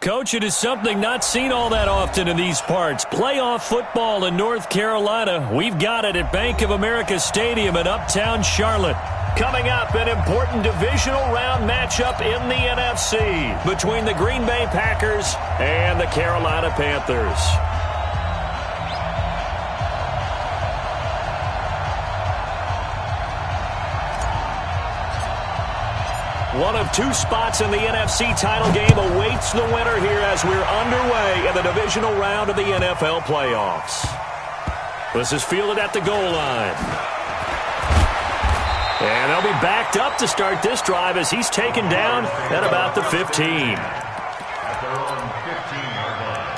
Coach, it is something not seen all that often in these parts. Playoff football in North Carolina. We've got it at Bank of America Stadium in Uptown Charlotte. Coming up, an important divisional round matchup in the NFC between the Green Bay Packers and the Carolina Panthers. One of two spots in the NFC title game awaits the winner here as we're underway in the divisional round of the NFL playoffs. This is fielded at the goal line. And they'll be backed up to start this drive as he's taken down at about the 15. At their own 15-yard line.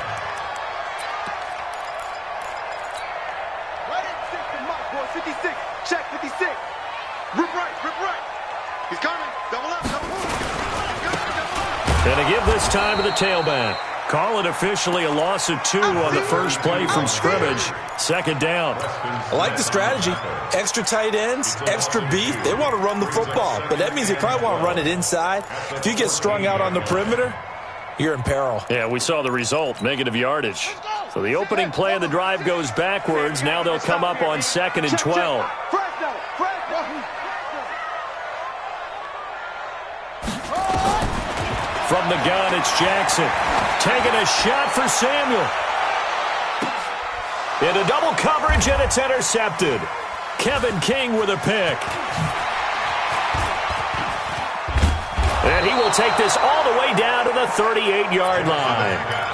Right at 6 and mark, boy. 56. Check 56. Rip right. He's coming. Double up. And to give this time to the tailback. Call it officially a loss of 2 on the first play from scrimmage. Second down. I like the strategy. Extra tight ends, extra beef. They want to run the football, but that means they probably want to run it inside. If you get strung out on the perimeter, you're in peril. Yeah, we saw the result, negative yardage. So the opening play of the drive goes backwards. Now they'll come up on 2nd and 12. From the gun, it's Jackson. Taking a shot for Samuel. Into double coverage, and it's intercepted. Kevin King with a pick. And he will take this all the way down to the 38-yard line.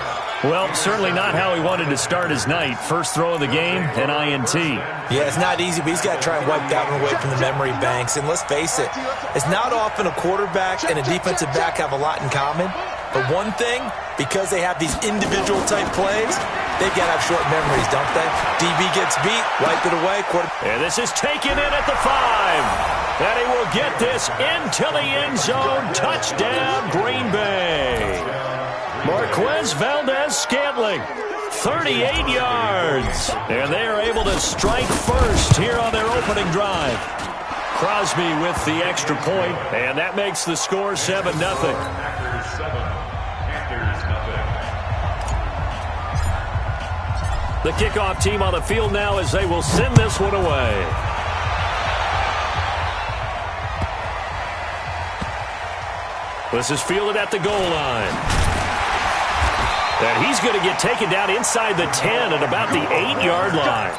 Well, certainly not how he wanted to start his night. First throw of the game, an INT. Yeah, it's not easy, but he's got to try and wipe that one away from the memory banks. And let's face it, it's not often a quarterback and a defensive back have a lot in common. But one thing, because they have these individual type plays, they've got to have short memories, don't they? DB gets beat, wipe it away. And this is taken in at the 5. And he will get this into the end zone. Touchdown, Green Bay. Marquez Valdez-Scantling, 38 yards. And they are able to strike first here on their opening drive. Crosby with the extra point, and that makes the score 7-0. The kickoff team on the field now as they will send this one away. This is fielded at the goal line. And he's going to get taken down inside the 10 at about the 8-yard line.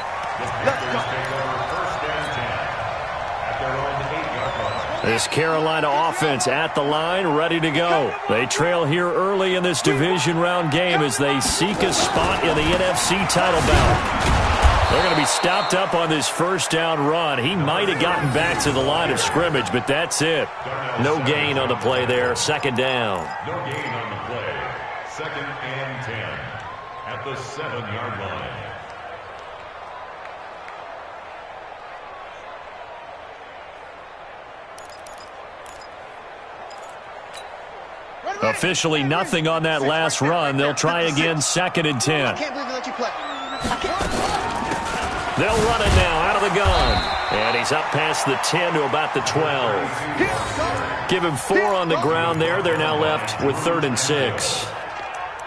This Carolina offense at the line, ready to go. They trail here early in this division round game as they seek a spot in the NFC title bout. They're going to be stopped up on this first down run. He might have gotten back to the line of scrimmage, but that's it. No gain on the play there. Second down. No gain on the play. 2nd and 10 at the 7-yard line. Officially nothing on that last run. They'll try again, 2nd and 10. I can't believe they let you play. They'll run it now out of the gun. And he's up past the 10 to about the 12. Give him 4 on the ground there. They're now left with 3rd and 6.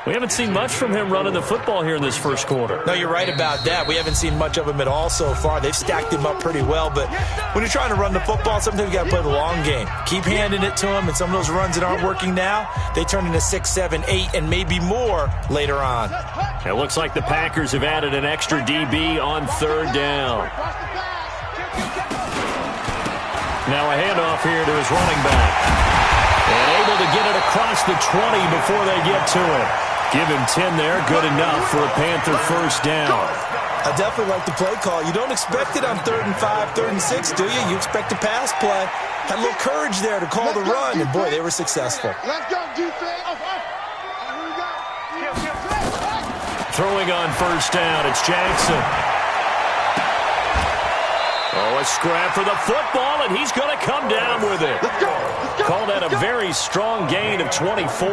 We haven't seen much from him running the football here in this first quarter. No, you're right about that. We haven't seen much of him at all so far. They've stacked him up pretty well, but when you're trying to run the football, sometimes you got to play the long game. Keep handing it to him, and some of those runs that aren't working now, they turn into 6, 7, 8, and maybe more later on. It looks like the Packers have added an extra DB on 3rd down. Now a handoff here to his running back. And able to get it across the 20 before they get to it. Give him 10 there. Good enough for a Panther first down. I definitely like the play call. You don't expect it on 3rd and 5, 3rd and 6, do you? You expect a pass play. Had a little courage there to call the run, and boy, they were successful. Let's go, defense. Throwing on first down, it's Jackson. Oh, a scrap for the football, and he's going to come down with it. Let's go. Call that a very strong gain of 24.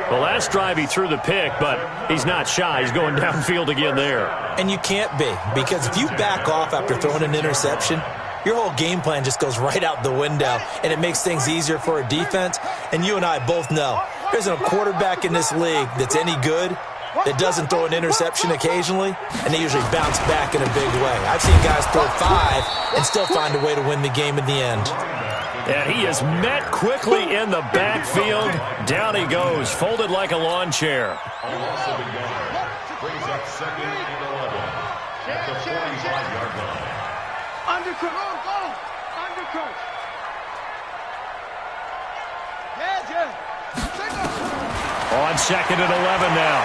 The last drive he threw the pick, but he's not shy. He's going downfield again there. And you can't be, because if you back off after throwing an interception, your whole game plan just goes right out the window, and it makes things easier for a defense. And you and I both know There isn't a quarterback in this league that's any good that doesn't throw an interception occasionally, and they usually bounce back in a big way. I've seen guys throw 5 and still find a way to win the game in the end. And he is met quickly in the backfield. Down he goes, folded like a lawn chair. Brings up 2nd and 11 at the 45-yard line. Undercoach. Undercoach. On 2nd and 11 now.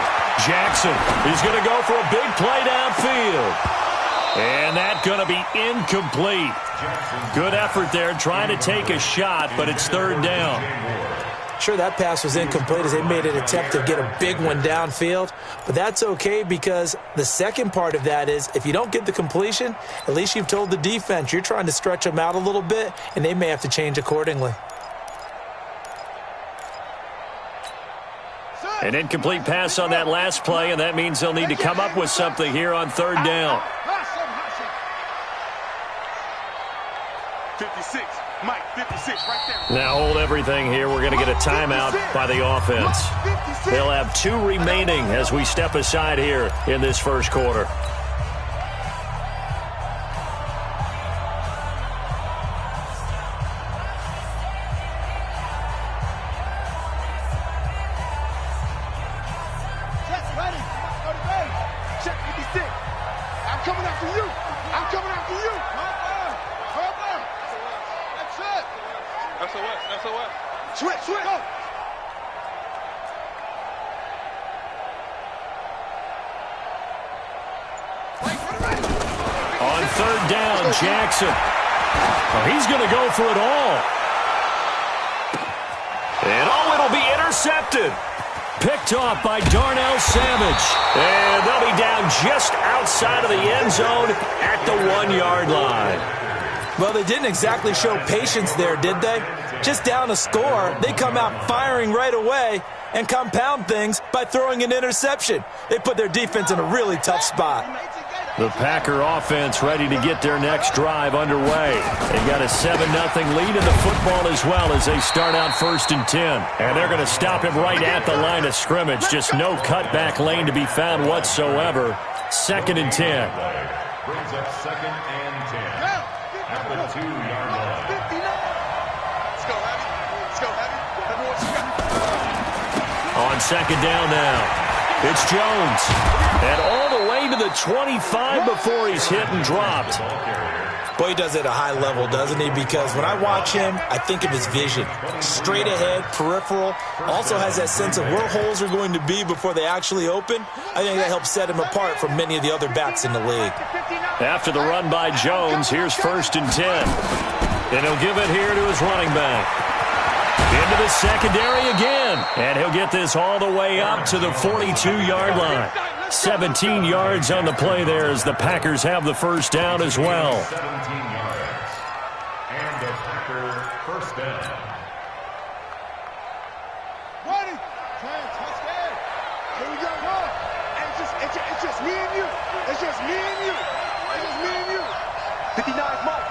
Jackson, he's going to go for a big play downfield. And that's going to be incomplete. Good effort there trying to take a shot, but it's 3rd down. Sure, that pass was incomplete as they made an attempt to get a big one downfield, but that's okay because the second part of that is if you don't get the completion, at least you've told the defense you're trying to stretch them out a little bit, and they may have to change accordingly. An incomplete pass on that last play, and that means they'll need to come up with something here on 3rd down. 56, Mike, 56, right there. Now hold everything here. We're going to get a timeout by the offense. They'll have 2 remaining as we step aside here in this first quarter. Check 56. I'm coming after you. I'm coming after you. That's it. SOS. Switch. Go. On 3rd down, Jackson. Well, he's going to go for it all. And it'll be intercepted. Picked off by Darnell Savage. And they'll be down just outside of the end zone at the 1-yard line. Well, they didn't exactly show patience there, did they? Just down a score, they come out firing right away and compound things by throwing an interception. They put their defense in a really tough spot. The Packer offense ready to get their next drive underway. They've got a 7-0 lead in the football as well as they start out 1st and 10. And they're going to stop him right at the line of scrimmage. Just no cutback lane to be found whatsoever. 2nd and 10. Brings up 2nd and 10 at the 2-yard line. Let's go, Abby. On 2nd down now. It's Jones. And all the way to the 25 before he's hit and dropped. Boy, he does it at a high level, doesn't he? Because when I watch him, I think of his vision. Straight ahead, peripheral. Also has that sense of where holes are going to be before they actually open. I think that helps set him apart from many of the other backs in the league. After the run by Jones, here's 1st and 10. And he'll give it here to his running back. Into the secondary again. And he'll get this all the way up to the 42-yard line. 17 yards on the play there as the Packers have the 1st down as well. 17 yards. And the Packer 1st down. Ready? Touchdown. Here we go. And it's just me and you. It's just me and you. 59's Mike.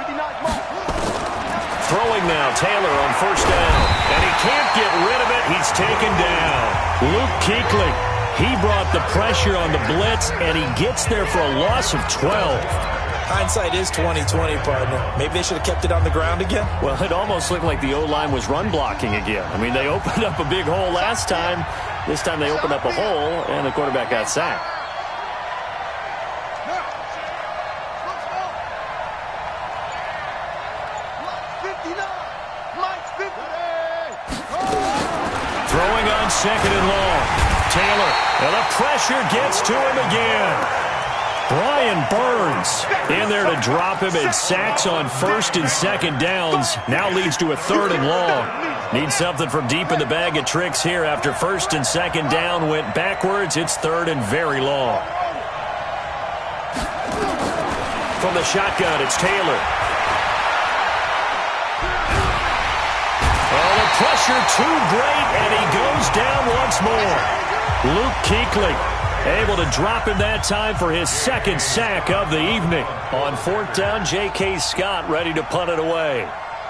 Throwing now, Taylor on 1st down. And he can't get rid of it. He's taken down. Luke Kuechly, he brought the pressure on the blitz, and he gets there for a loss of 12. Hindsight is 20/20, partner. Maybe they should have kept it on the ground again. Well, it almost looked like the O-line was run blocking again. I mean, they opened up a big hole last time. This time they opened up a hole, and the quarterback got sacked. Throwing on 2nd and long. Taylor, and the pressure gets to him again. Brian Burns in there to drop him, and sacks on 1st and 2nd downs. Now leads to a 3rd and long. Need something from deep in the bag of tricks here after 1st and 2nd down went backwards. It's 3rd and very long. From the shotgun, it's Taylor. Oh, the pressure too great, and he goes down once more. Luke Kuechly able to drop him that time for his 2nd sack of the evening. On 4th down, J.K. Scott ready to punt it away.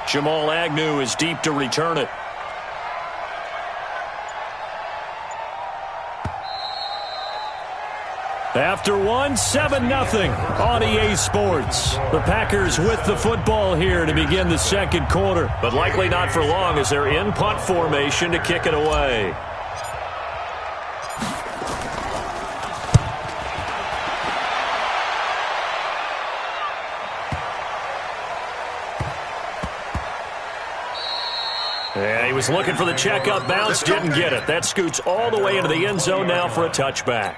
Jamal Agnew is deep to return it. After one, 7-0 on EA Sports. The Packers with the football here to begin the second quarter, but likely not for long as they're in punt formation to kick it away. And he was looking for the checkup bounce, didn't get it. That scoots all the way into the end zone now for a touchback.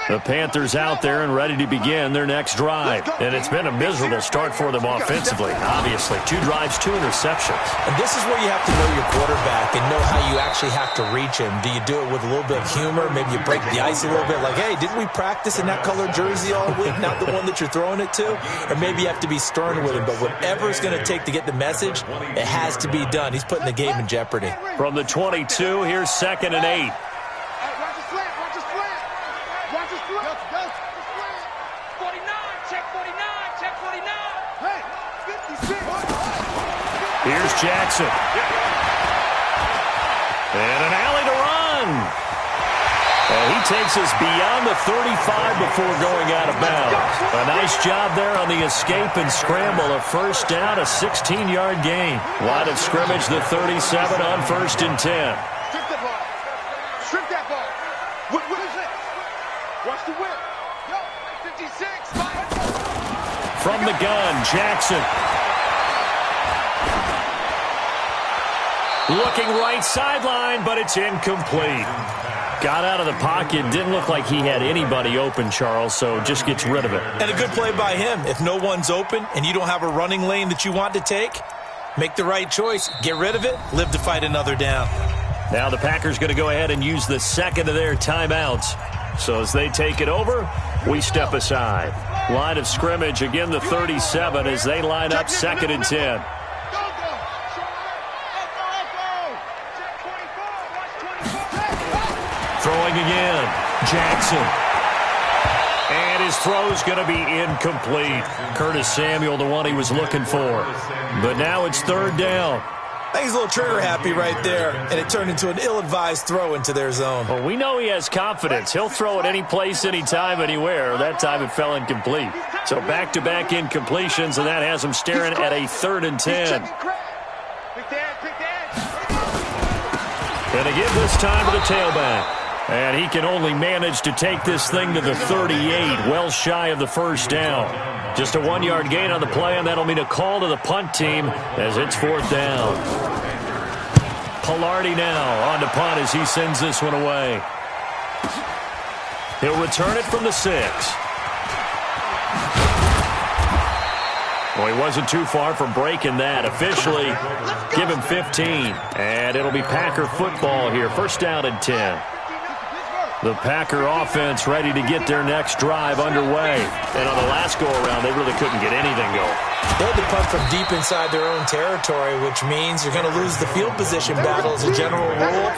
The Panthers out there and ready to begin their next drive. And it's been a miserable start for them offensively. Obviously, 2 drives, 2 interceptions. And this is where you have to know your quarterback and know how you actually have to reach him. Do you do it with a little bit of humor? Maybe you break the ice a little bit like, hey, didn't we practice in that colored jersey all week, not the one that you're throwing it to? Or maybe you have to be stern with him. But whatever it's going to take to get the message, it has to be done. He's putting the game in jeopardy. From the 22, here's 2nd and 8. Here's Jackson. And an alley to run. And he takes us beyond the 35 before going out of bounds. A nice job there on the escape and scramble. A first down, a 16-yard gain. Line of scrimmage, the 37 on 1st and 10. Strip that ball. Strip that ball. What is it? Watch the whip. Yo, 56. From the gun, Jackson. Looking right sideline, but it's incomplete. Got out of the pocket. Didn't look like he had anybody open, Charles, so just gets rid of it. And a good play by him. If no one's open and you don't have a running lane that you want to take, make the right choice. Get rid of it. Live to fight another down. Now the Packers going to go ahead and use the second of their timeouts. So as they take it over, we step aside. Line of scrimmage, again the 37 as they line up 2nd and 10. Throwing again, Jackson. And his throw's going to be incomplete. Curtis Samuel, the one he was looking for. But now it's 3rd down. I think he's a little trigger happy right there, and it turned into an ill-advised throw into their zone. Well, we know he has confidence. He'll throw it any place, anytime, anywhere. That time it fell incomplete. So back-to-back incompletions, and that has him staring at a 3rd and 10. And they give this time to the tailback. And he can only manage to take this thing to the 38, well shy of the first down. Just a 1-yard gain on the play, and that'll mean a call to the punt team as it's 4th down. Pilardi now on to punt as he sends this one away. He'll return it from the 6. Well, he wasn't too far from breaking that. Officially, give him 15. And it'll be Packer football here. 1st down and 10. The Packer offense ready to get their next drive underway. And on the last go-around, they really couldn't get anything going. They had to punt from deep inside their own territory, which means you're going to lose the field position battle as a general rule.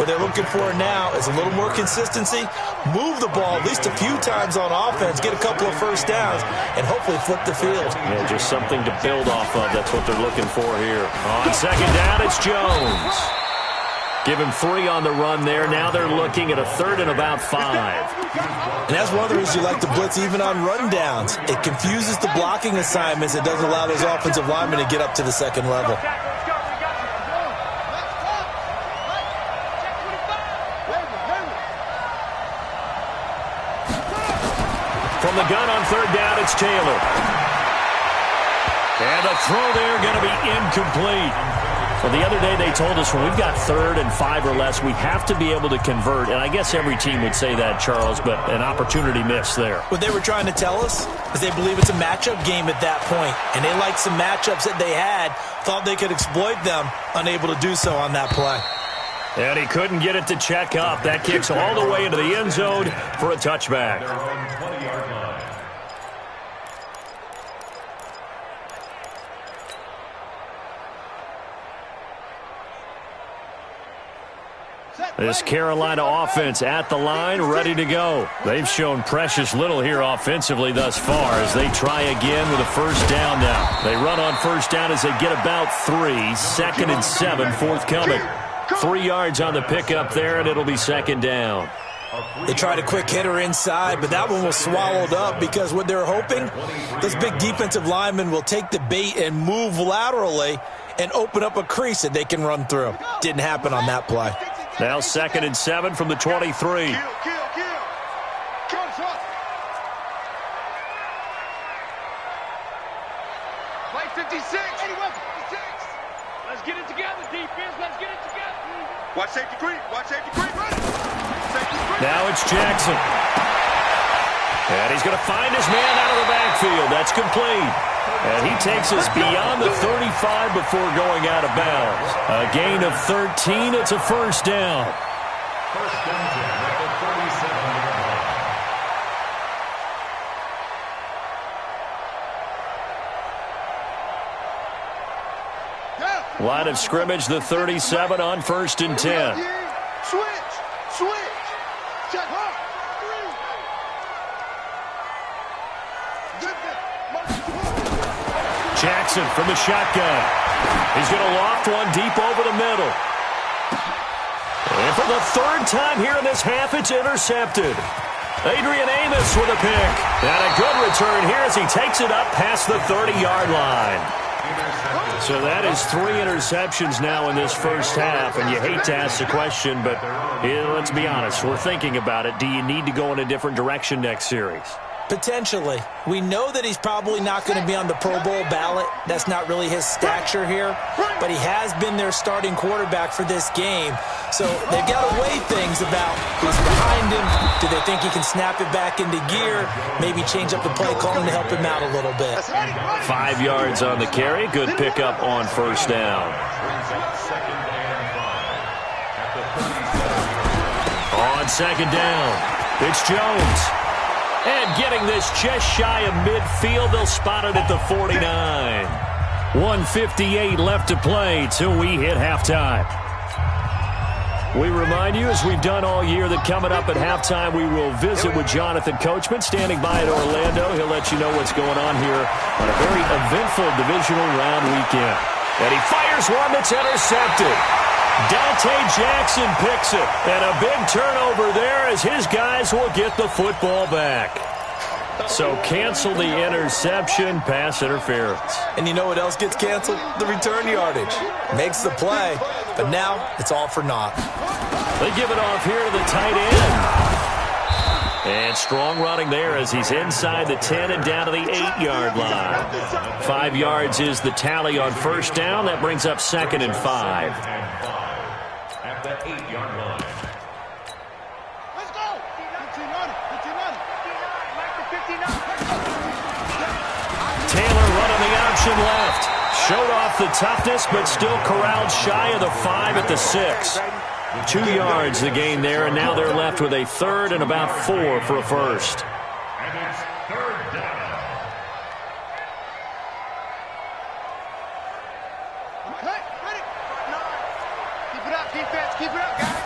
What they're looking for now is a little more consistency, move the ball at least a few times on offense, get a couple of first downs, and hopefully flip the field. Yeah, just something to build off of. That's what they're looking for here. On 2nd down, it's Jones. Give him 3 on the run there. Now they're looking at a 3rd and about 5. And that's one of the reasons you like to blitz even on rundowns. It confuses the blocking assignments. It doesn't allow those offensive linemen to get up to the 2nd level. From the gun on 3rd down, it's Taylor. And the throw there going to be incomplete. Well, the other day they told us when we've got 3rd and 5 or less, we have to be able to convert. And I guess every team would say that, Charles, but an opportunity missed there. What they were trying to tell us is they believe it's a matchup game at that point. And they liked some matchups that they had, thought they could exploit them, unable to do so on that play. And he couldn't get it to check up. That kicks all the way into the end zone for a touchback. This Carolina offense at the line, ready to go. They've shown precious little here offensively thus far as they try again with a first down now. They run on first down as they get about 3. 2nd and 7, forthcoming. 3 yards on the pickup there, and it'll be 2nd down. They tried a quick hitter inside, but that one was swallowed up because what they're hoping, those big defensive linemen will take the bait and move laterally and open up a crease that they can run through. Didn't happen on that play. Now 2nd and 7 from the 23. Play 56. Let's get it together, defense. Let's get it together. Watch safety green. Watch safety green. Now it's Jackson. And he's going to find his man out of the backfield. That's complete. And he takes us beyond the 35 before going out of bounds. A gain of 13. It's a first down. First down at the 37-yard line. Line of scrimmage, the 37 on 1st and 10. Switch. Check hard. Jackson from the shotgun. He's going to loft one deep over the middle. And for the 3rd time here in this half, it's intercepted. Adrian Amos with a pick. And a good return here as he takes it up past the 30-yard line. So that is 3 interceptions now in this first half, and you hate to ask the question, but let's be honest, we're thinking about it. Do you need to go in a different direction next series? Potentially. We know that he's probably not going to be on the Pro Bowl ballot. That's not really his stature here, but he has been their starting quarterback for this game. So they've got to weigh things about who's behind him. Do they think he can snap it back into gear? Maybe change up the play calling to help him out a little bit. 5 yards on the carry. Good pickup on first down. On 2nd down, it's Jones. And getting this just shy of midfield, they'll spot it at the 49. 1:58 left to play till we hit halftime. We remind you, as we've done all year, that coming up at halftime, we will visit with Jonathan Coachman, standing by at Orlando. He'll let you know what's going on here on a very eventful divisional round weekend. And he fires one that's intercepted. Dante Jackson picks it, and a big turnover there as his guys will get the football back. So cancel the interception, pass interference. And you know what else gets canceled? The return yardage. Makes the play, but now it's all for naught. They give it off here to the tight end. And strong running there as he's inside the 10 and down to the 8-yard line. 5 yards is the tally on first down. That brings up 2nd and 5. At the 8-yard line. Let's go. 15 on it. Taylor running the option left. Showed off the toughness, but still corralled shy of the 5 at the 6. 2 yards the gain there, and now they're left with a 3rd and about 4 for a first. And it's 3rd down. Keep it up, guys.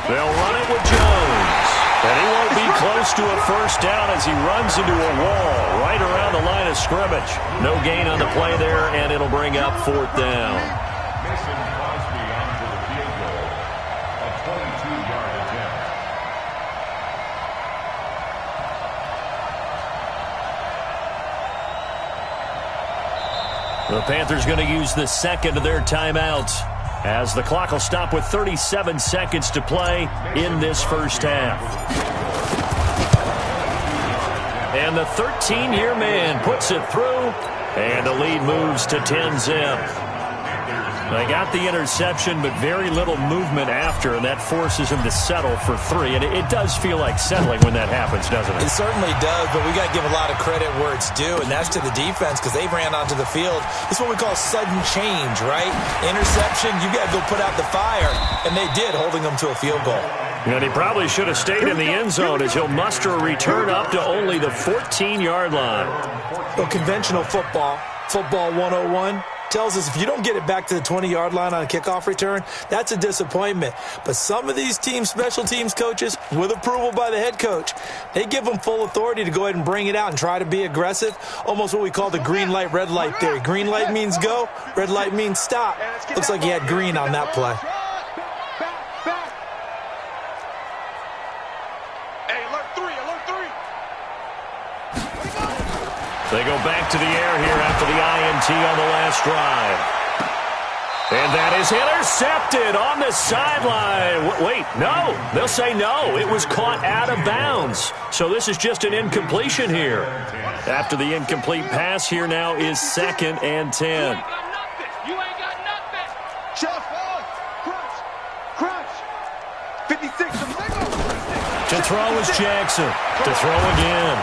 They'll run it with Jones. And he won't be close to a first down as he runs into a wall right around the line of scrimmage. No gain on the play there, and it'll bring up 4th down. Mason Crosby onto the field goal. A 22-yard attempt. The Panthers going to use the 2nd of their timeouts, as the clock will stop with 37 seconds to play in this first half. And the 13-year man puts it through, and the lead moves to 10-zip. They got the interception, but very little movement after, and that forces him to settle for 3. And it does feel like settling when that happens, doesn't it? It certainly does, but we got to give a lot of credit where it's due, and that's to the defense because they ran onto the field. It's what we call sudden change, right? Interception, you got to go put out the fire, and they did, holding them to a field goal. And he probably should have stayed in the end zone as he'll muster a return up to only the 14-yard line. Well, conventional football 101, tells us if you don't get it back to the 20-yard line on a kickoff return, that's a disappointment. But some of these special teams coaches, with approval by the head coach, they give them full authority to go ahead and bring it out and try to be aggressive, almost what we call the green light, red light theory. Green light means go, red light means stop. Looks like he had green on that play. They go back to the air here after the INT on the last drive. And that is intercepted on the sideline. Wait, no. They'll say no. It was caught out of bounds. So this is just an incompletion here. After the incomplete pass, here now is 2nd and 10. You ain't got nothing. Chef, crunch. 56. To throw is Jackson. To throw again.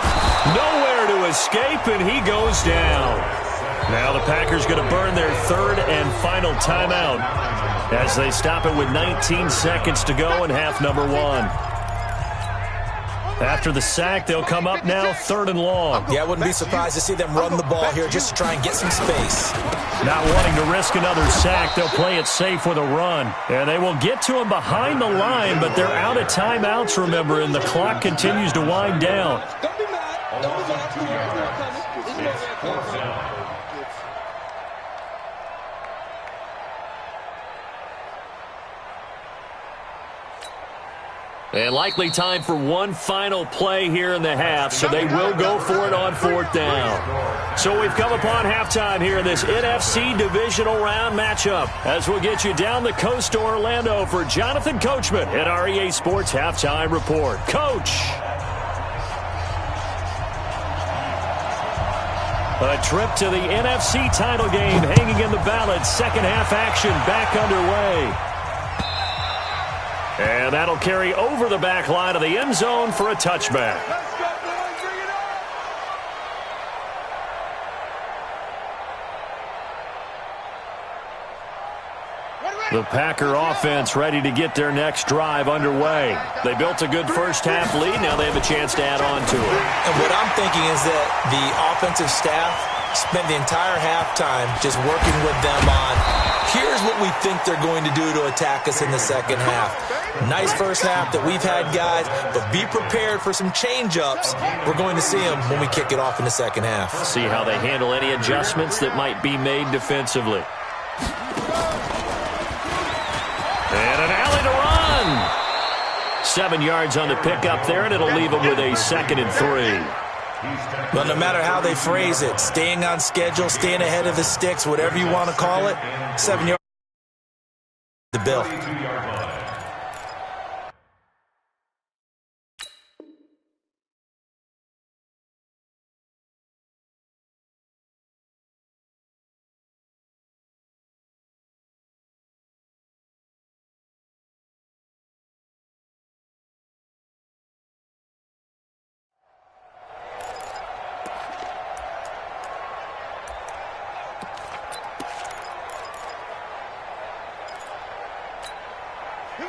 Nowhere to escape, and he goes down. Now the Packers going to burn their 3rd and final timeout as they stop it with 19 seconds to go in half number 1. After the sack, they'll come up now 3rd and long. Yeah, I wouldn't be surprised to see them run the ball here just to try and get some space. Not wanting to risk another sack, they'll play it safe with a run. And they will get to him behind the line, but they're out of timeouts, remember, and the clock continues to wind down. Don't be mad. Don't be mad. And likely time for one final play here in the half, so they will go for it on 4th down. So we've come upon halftime here in this NFC divisional round matchup, as we'll get you down the coast to Orlando for Jonathan Coachman at our EA Sports Halftime Report. Coach! A trip to the NFC title game hanging in the balance. Second half action back underway. And that'll carry over the back line of the end zone for a touchback. Let's go, boys. Bring it on. The Packer offense ready to get their next drive underway. They built a good first half lead. Now they have a chance to add on to it. And what I'm thinking is that the offensive staff spent the entire halftime just working with them on, here's what we think they're going to do to attack us in the second half. Nice first half that we've had, guys, but be prepared for some change-ups. We're going to see them when we kick it off in the second half. See how they handle any adjustments that might be made defensively. And an alley to run. 7 yards on the pickup there, and it'll leave them with a 2nd and 3. Well, no matter how they phrase it, staying on schedule, staying ahead of the sticks, whatever you want to call it, 7 yards the bill.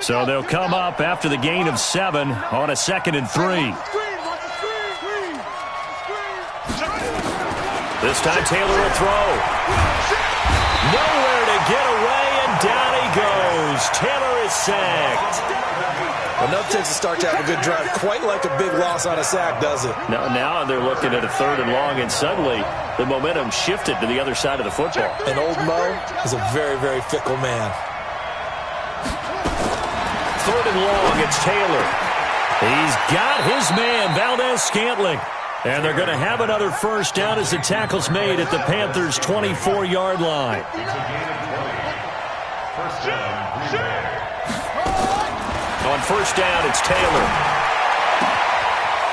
So they'll come up after the gain of 7 on a 2nd and 3. This time Taylor will throw. Nowhere to get away, and down he goes. Taylor is sacked. Enough takes to start to have a good drive. Quite like a big loss on a sack, does it? Now they're looking at a 3rd and long, and suddenly the momentum shifted to the other side of the football. And old Mo is a very, very fickle man. 3rd and long, it's Taylor. He's got his man, Valdez-Scantling. And they're going to have another first down as the tackle's made at the Panthers' 24-yard line. On first down, it's Taylor.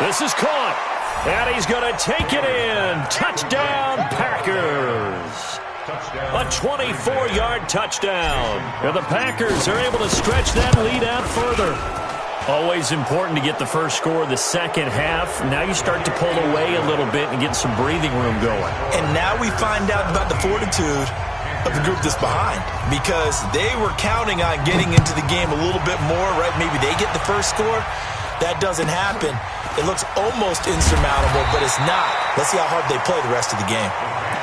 This is caught. And he's going to take it in. Touchdown, Packers. A 24-yard touchdown. And the Packers are able to stretch that lead out further. Always important to get the first score of the second half. Now you start to pull away a little bit and get some breathing room going. And now we find out about the fortitude of the group that's behind, because they were counting on getting into the game a little bit more, right? Maybe they get the first score. That doesn't happen. It looks almost insurmountable, but it's not. Let's see how hard they play the rest of the game.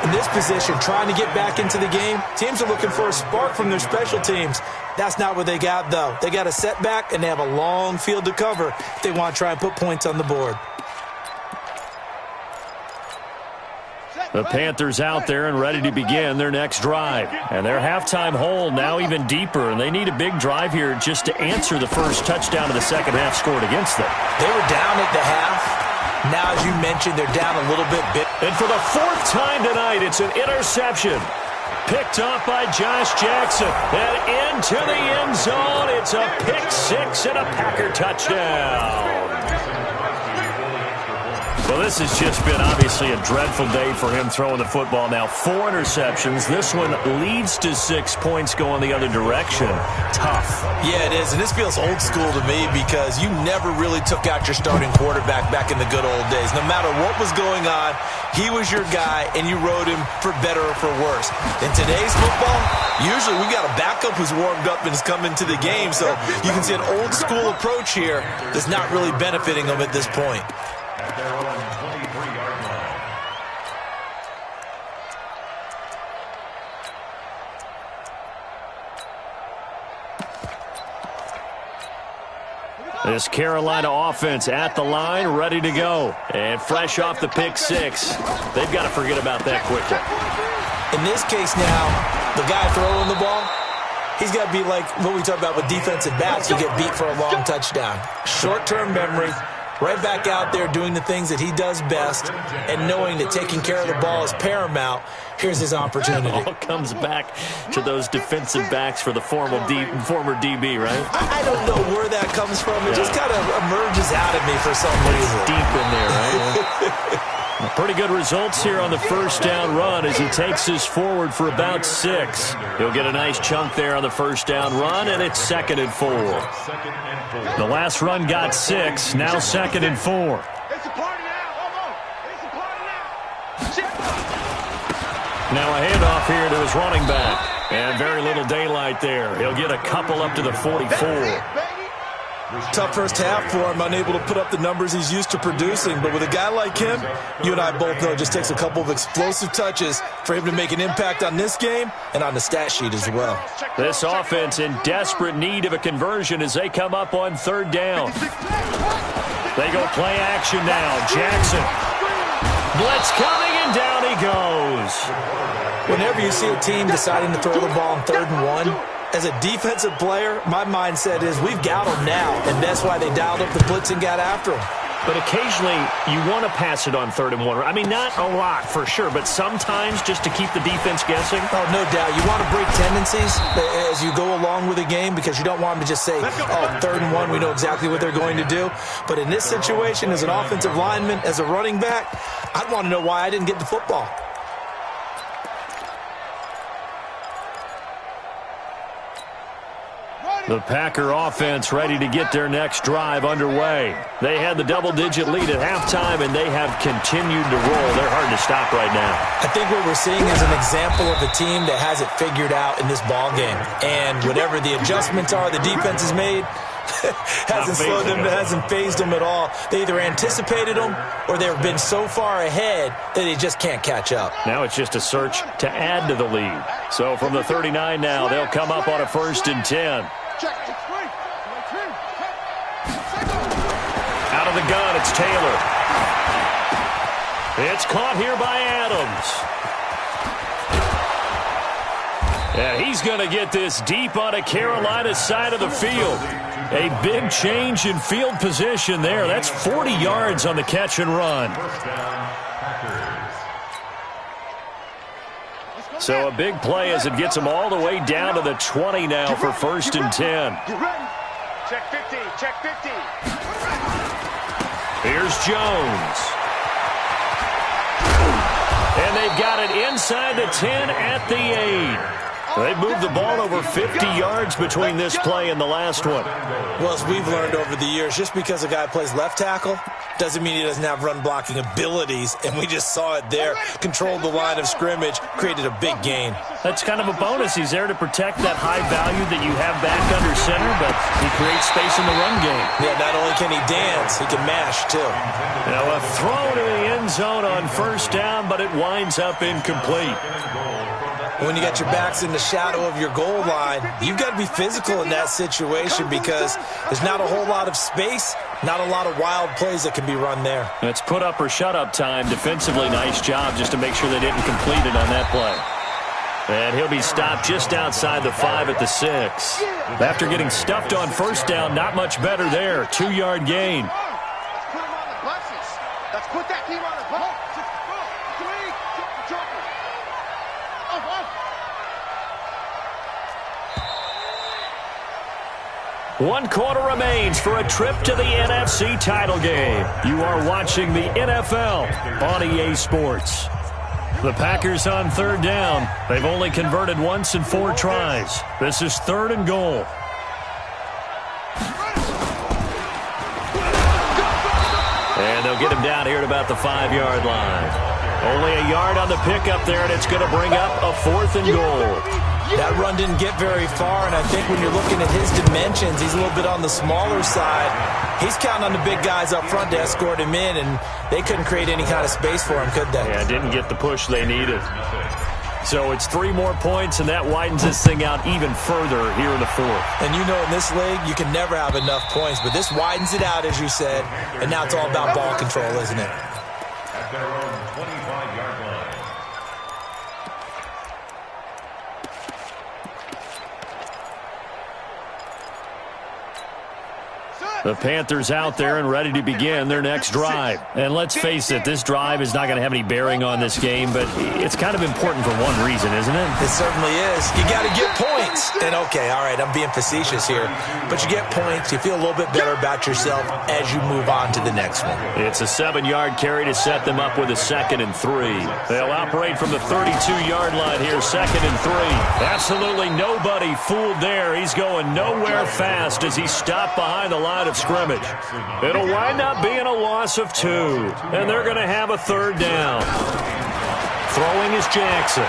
In this position, trying to get back into the game, teams are looking for a spark from their special teams. That's not what they got, though. They got a setback, and they have a long field to cover if they want to try and put points on the board. The Panthers out there and ready to begin their next drive. And their halftime hole now even deeper, and they need a big drive here just to answer the first touchdown of the second half scored against them. They were down at the half. Now, as you mentioned, they're down a little bit. And for the fourth time tonight, it's an interception. Picked off by Josh Jackson. And into the end zone. It's a pick six and a Packer touchdown. Well, this has just been obviously a dreadful day for him throwing the football. Now 4 interceptions. This one leads to 6 points going the other direction. Tough. Yeah, it is. And this feels old school to me because you never really took out your starting quarterback back in the good old days. No matter what was going on, he was your guy, and you rode him for better or for worse. In today's football, usually we got a backup who's warmed up and is coming to the game. So you can see an old school approach here that's not really benefiting them at this point. At their own 23-yard line. This Carolina offense at the line, ready to go. And fresh off the pick six. They've got to forget about that quickly. In this case now, the guy throwing the ball, he's got to be like what we talk about with defensive backs. You get beat for a long touchdown. Short-term memory. Right back out there doing the things that he does best and knowing that taking care of the ball is paramount. Here's his opportunity. It all comes back to those defensive backs for the former DB, right? I don't know where that comes from. It just kind of emerges out of me for some reason. Deep in there, right? Pretty good results here on the first down run as he takes us forward for about 6. He'll get a nice chunk there on the first down run, and it's 2nd and 4. The last run got 6, now 2nd and 4. It's a party now. Hold on. It's a party now. Now a handoff here to his running back. And very little daylight there. He'll get a couple up to the 44. Tough first half for him, unable to put up the numbers he's used to producing. But with a guy like him, you and I both know it just takes a couple of explosive touches for him to make an impact on this game and on the stat sheet as well. This offense in desperate need of a conversion as they come up on 3rd down. They go play action now. Jackson. Blitz coming, and down he goes. Whenever you see a team deciding to throw the ball on 3rd and 1, as a defensive player, my mindset is we've got them now, and that's why they dialed up the blitz and got after them. But occasionally, you want to pass it on 3rd and 1. I mean, not a lot for sure, but sometimes just to keep the defense guessing. Oh, no doubt. You want to break tendencies as you go along with a game because you don't want them to just say, oh, 3rd and 1, we know exactly what they're going to do. But in this situation, as an offensive lineman, as a running back, I'd want to know why I didn't get the football. The Packer offense ready to get their next drive underway. They had the double-digit lead at halftime, and they have continued to roll. They're hard to stop right now. I think what we're seeing is an example of a team that has it figured out in this ball game. And whatever the adjustments are the defense has made, hasn't slowed them, hasn't phased them at all. They either anticipated them or they've been so far ahead that they just can't catch up. Now it's just a search to add to the lead. So from the 39 now, they'll come up on a 1st and 10. Out of the gun, it's Taylor. It's caught here by Adams. And he's going to get this deep onto Carolina's side of the field. A big change in field position there. That's 40 yards on the catch and run. So a big play as it gets them all the way down to the 20 now for 1st and 10. Check 50. Check 50. Here's Jones. And they've got it inside the 10 at the 8. They've moved the ball over 50 yards between this play and the last one. Well, as we've learned over the years, just because a guy plays left tackle doesn't mean he doesn't have run blocking abilities, and we just saw it there. Controlled the line of scrimmage, created a big gain. That's kind of a bonus. He's there to protect that high value that you have back under center, but he creates space in the run game. Yeah, not only can he dance, he can mash, too. Now a throw to the end zone on first down, but it winds up incomplete. When you got your backs in the shadow of your goal line, you've got to be physical in that situation because there's not a whole lot of space, not a lot of wild plays that can be run there. It's put up or shut up time. Defensively, nice job just to make sure they didn't complete it on that play. And he'll be stopped just outside the 5 at the 6. After getting stuffed on first down, not much better there. 2-yard gain. Let's put that team on the bus. One quarter remains for a trip to the NFC title game. You are watching the NFL on EA Sports. The Packers on third down. They've only converted once in 4 tries. This is 3rd and goal. And they'll get him down here at about the 5-yard line. Only a yard on the pickup there, and it's going to bring up a 4th and goal. That run didn't get very far, and I think when you're looking at his dimensions, he's a little bit on the smaller side. He's counting on the big guys up front to escort him in, and they couldn't create any kind of space for him, could they? Yeah, didn't get the push they needed. So it's 3 more points, and that widens this thing out even further here in the 4th. And you know in this league, you can never have enough points, but this widens it out, as you said, and now it's all about ball control, isn't it? At their own 25-yard line. The Panthers out there and ready to begin their next drive. And let's face it, this drive is not going to have any bearing on this game, but it's kind of important for one reason, isn't it? It certainly is. You got to get points. And okay, all right, I'm being facetious here, but you get points, you feel a little bit better about yourself as you move on to the next one. It's a 7-yard carry to set them up with a 2nd and 3. They'll operate from the 32-yard line here, 2nd and 3. Absolutely nobody fooled there. He's going nowhere fast as he's stopped behind the line of scrimmage. It'll wind up being a loss of 2, and they're going to have a 3rd down. Throwing is Jackson.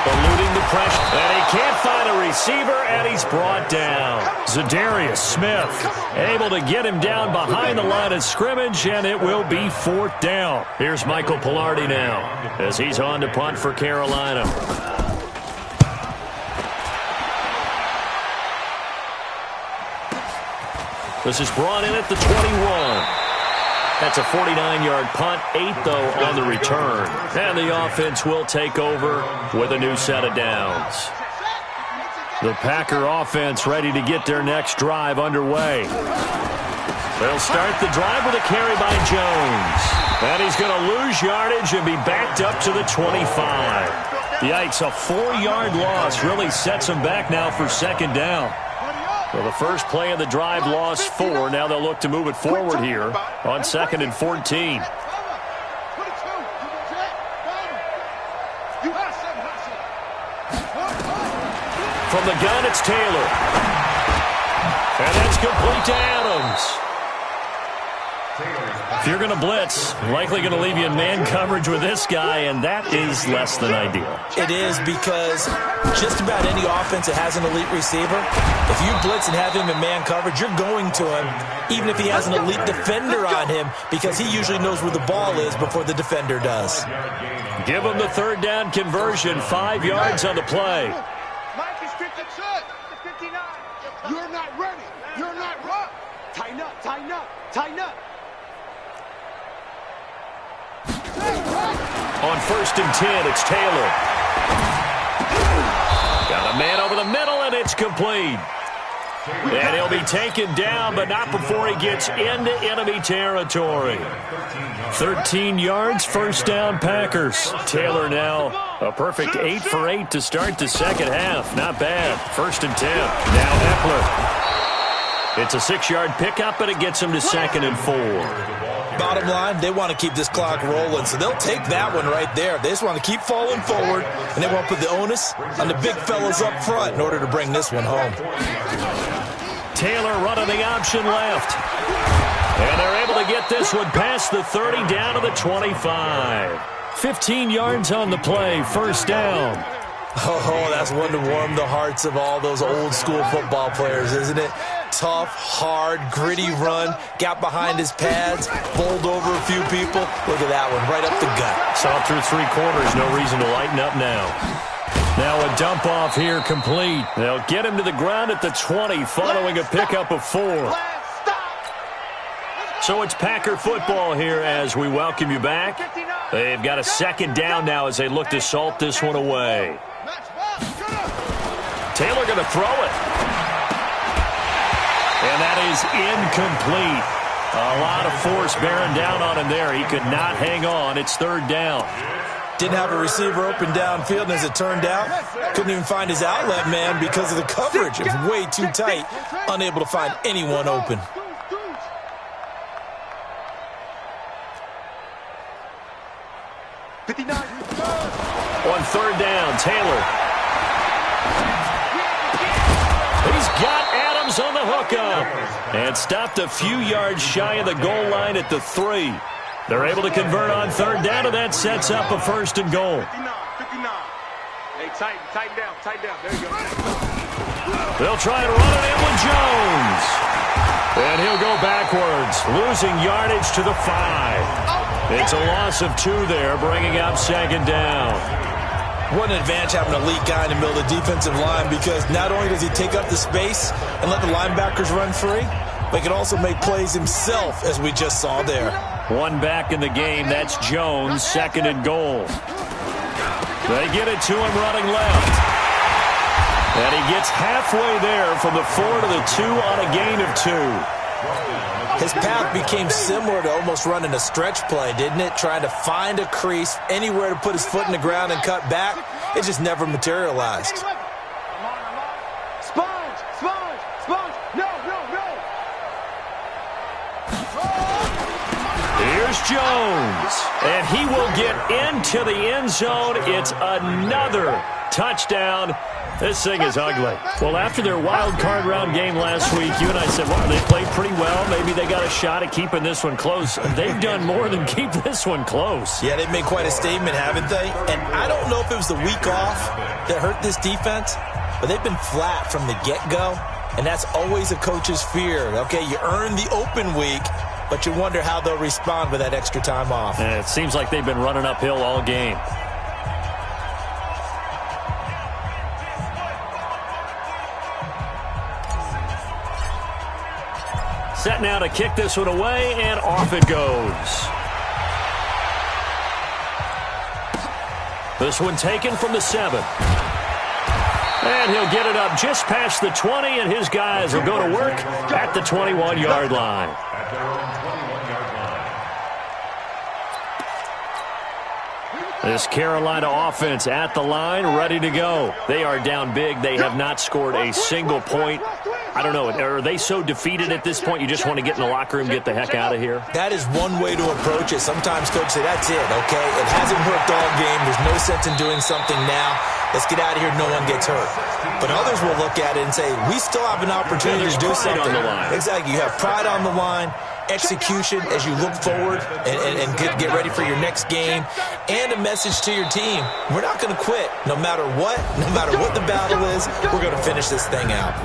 Eluding the pressure, and he can't find a receiver, and he's brought down. Zadarius Smith able to get him down behind the line of scrimmage, and it will be 4th down. Here's Michael Pilardi now as he's on to punt for Carolina. This is brought in at the 21. That's a 49-yard punt, 8, though, on the return. And the offense will take over with a new set of downs. The Packer offense ready to get their next drive underway. They'll start the drive with a carry by Jones. And he's going to lose yardage and be backed up to the 25. Yikes, a 4-yard loss really sets him back now for 2nd down. Well, the first play of the drive lost 4. Now they'll look to move it forward here on 2nd and 14. From the gun, it's Taylor. And that's complete to Adams. If you're going to blitz, likely going to leave you in man coverage with this guy, and that is less than ideal. It is because just about any offense that has an elite receiver, if you blitz and have him in man coverage, you're going to him, even if he has an elite defender on him, because he usually knows where the ball is before the defender does. Give him the 3rd down conversion, 5 yards on the play. You're not ready. You're not ready. Tighten up, tighten up, tighten up. On 1st and 10, it's Taylor. Got a man over the middle, and it's complete. And he'll be taken down, but not before he gets into enemy territory. 13 yards, 1st down, Packers. Taylor now a perfect 8 for 8 to start the 2nd half. Not bad. 1st and 10. Now Eckler. It's a 6-yard pickup, and it gets them to 2nd and 4. Bottom line, they want to keep this clock rolling, so they'll take that one right there. They just want to keep falling forward, and they want to put the onus on the big fellas up front in order to bring this one home. Taylor running the option left. And they're able to get this one past the 30 down to the 25. 15 yards on the play, 1st down. Oh, that's one to warm the hearts of all those old school football players, isn't it? Tough, hard, gritty run, got behind his pads, bowled over a few people. Look at that one, right up the gut. Saw through 3 quarters, no reason to lighten up now. Now a dump off here complete. They'll get him to the ground at the 20 following a pickup of 4. So it's Packer football here as we welcome you back. They've got a 2nd down now as they look to salt this one away. Taylor going to throw it. And that is incomplete. A lot of force bearing down on him there. He could not hang on. It's 3rd down. Didn't have a receiver open downfield, and as it turned out, couldn't even find his outlet man because of the coverage. It was way too tight, unable to find anyone open. On 3rd down, Taylor. He's got Adams on the hookup. And stopped a few yards shy of the goal line at the 3. They're able to convert on 3rd down, and that sets up a 1st and goal. 59. Hey, tighten down. There you go. They'll try and run it in with Jones. And he'll go backwards, losing yardage to the 5. It's a loss of 2 there, bringing up 2nd down. What an advantage having an elite guy in the middle of the defensive line, because not only does he take up the space and let the linebackers run free, but he can also make plays himself, as we just saw there. 1 back in the game. That's Jones, 2nd and goal. They get it to him running left. And he gets halfway there from the 4 to the 2 on a gain of 2. His path became similar to almost running a stretch play, didn't it? Trying to find a crease, anywhere to put his foot in the ground and cut back. It just never materialized. Sponge. No. Here's Jones. And he will get into the end zone. It's another touchdown. This thing is ugly. Well, after their wild card round game last week, you and I said, well, they played pretty well. Maybe they got a shot at keeping this one close. They've done more than keep this one close. Yeah, they've made quite a statement, haven't they? And I don't know if it was the week off that hurt this defense, but they've been flat from the get-go, and that's always a coach's fear. Okay, you earn the open week, but you wonder how they'll respond with that extra time off. And it seems like they've been running uphill all game. Set now to kick this one away, and off it goes. This one taken from the 7. And he'll get it up just past the 20, and his guys will go to work at the 21-yard line. At their own 21-yard line. This Carolina offense at the line, ready to go. They are down big. They have not scored a single point. I don't know. Are they so defeated at this point you just want to get in the locker room, get the heck out of here? That is one way to approach it. Sometimes coaches say, that's it, okay? It hasn't worked all game. There's no sense in doing something now. Let's get out of here. No one gets hurt. But others will look at it and say, we still have an opportunity to do something. On the line. Exactly. You have pride on the line, execution as you look forward and get ready for your next game, and a message to your team. We're not going to quit. No matter what the battle is, we're going to finish this thing out.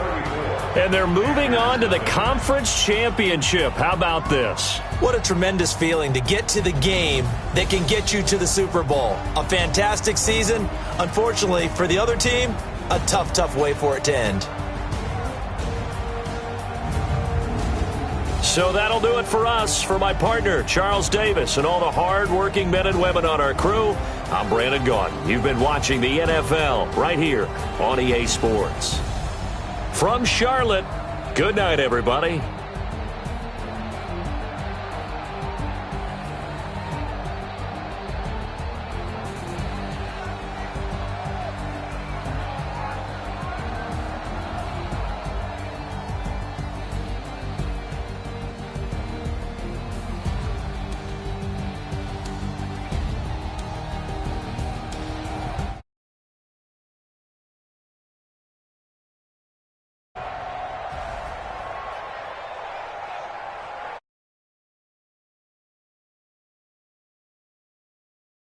And they're moving on to the conference championship. How about this? What a tremendous feeling to get to the game that can get you to the Super Bowl. A fantastic season. Unfortunately, for the other team, a tough way for it to end. So that'll do it for us. For my partner, Charles Davis, and all the hard-working men and women on our crew, I'm Brandon Gaudin. You've been watching the NFL right here on EA Sports. From Charlotte, good night, everybody.